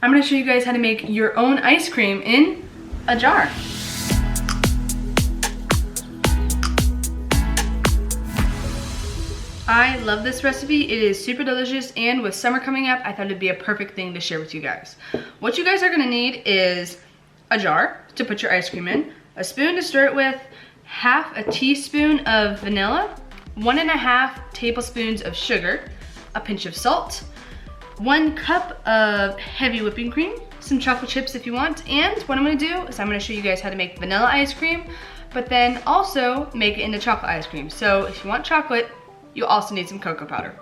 I'm gonna show you guys how to make your own ice cream in a jar. I love this recipe. It is super delicious, and with summer coming up, I thought it'd be a perfect thing to share with you guys. What you guys are gonna need is a jar to put your ice cream in, a spoon to stir it with, half a teaspoon of vanilla, 1.5 tablespoons of sugar, a pinch of salt, 1 cup of heavy whipping cream, some chocolate chips if you want, and what I'm gonna do is I'm gonna show you guys how to make vanilla ice cream, but then also make it into chocolate ice cream. So if you want chocolate, you also need some cocoa powder.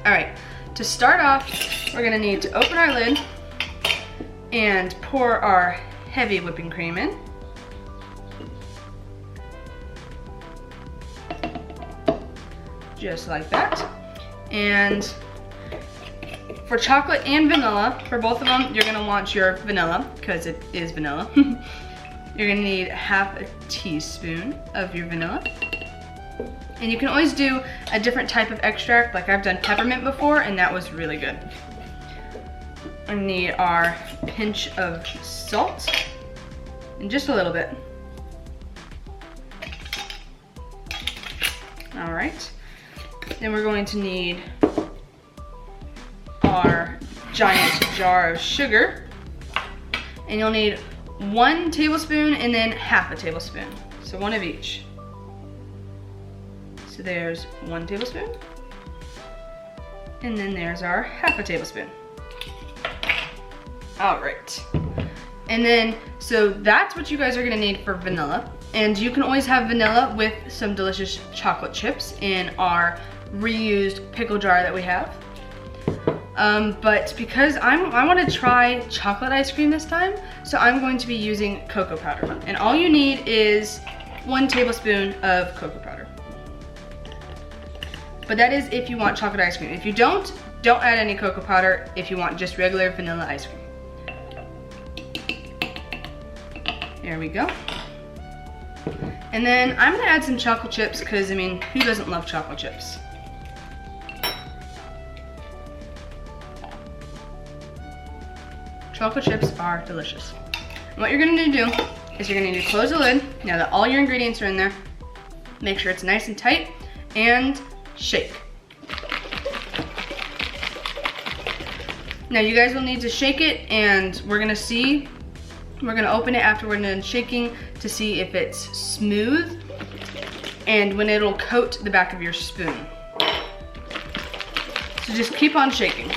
All right, to start off, we're gonna need to open our lid and pour our heavy whipping cream in. Just like that. And for chocolate and vanilla, for both of them, you're gonna want your vanilla, because it is vanilla. You're gonna need half a teaspoon of your vanilla. And you can always do a different type of extract, like I've done peppermint before, and that was really good. I need our pinch of salt, and just a little bit. All right. Then we're going to need our giant jar of sugar, and you'll need 1 tablespoon and then half a tablespoon. So 1 of each. So there's 1 tablespoon, and then there's our half a tablespoon. All right. And then, so that's what you guys are gonna need for vanilla. And you can always have vanilla with some delicious chocolate chips in our reused pickle jar that we have. But because I want to try chocolate ice cream this time, so I'm going to be using cocoa powder. And all you need is 1 tablespoon of cocoa powder. But that is if you want chocolate ice cream. If you don't add any cocoa powder if you want just regular vanilla ice cream. There we go. And then I'm gonna add some chocolate chips because, I mean, who doesn't love chocolate chips? Chocolate chips are delicious. And what you're gonna need to do is you're gonna need to close the lid now that all your ingredients are in there. Make sure it's nice and tight, and shake. Now you guys will need to shake it, and we're gonna open it after we're done shaking to see if it's smooth and when it'll coat the back of your spoon. So just keep on shaking.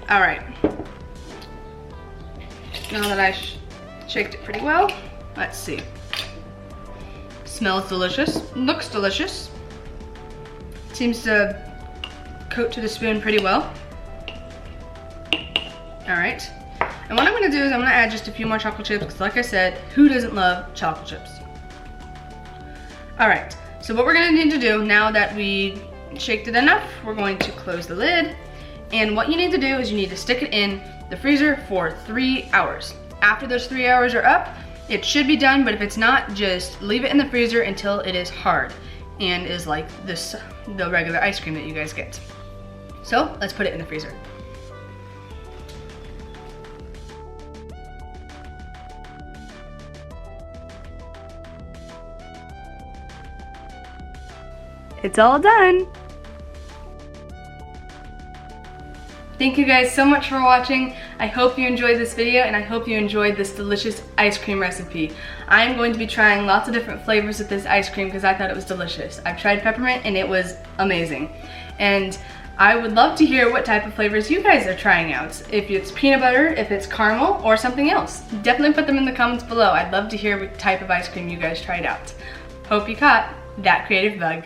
All right. Now that I shaked it pretty well, let's see. Smells delicious, looks delicious. Seems to coat to the spoon pretty well. All right, and what I'm gonna do is I'm gonna add just a few more chocolate chips, because like I said, who doesn't love chocolate chips? All right, so what we're gonna need to do now that we shaked it enough, we're going to close the lid, and what you need to do is you need to stick it in the freezer for 3 hours. After those 3 hours are up, it should be done, but if it's not, just leave it in the freezer until it is hard and is like this, the regular ice cream that you guys get. So let's put it in the freezer. It's all done. Thank you guys so much for watching. I hope you enjoyed this video, and I hope you enjoyed this delicious ice cream recipe. I am going to be trying lots of different flavors with this ice cream because I thought it was delicious. I've tried peppermint and it was amazing. And I would love to hear what type of flavors you guys are trying out. If it's peanut butter, if it's caramel, or something else. Definitely put them in the comments below. I'd love to hear what type of ice cream you guys tried out. Hope you caught that creative bug.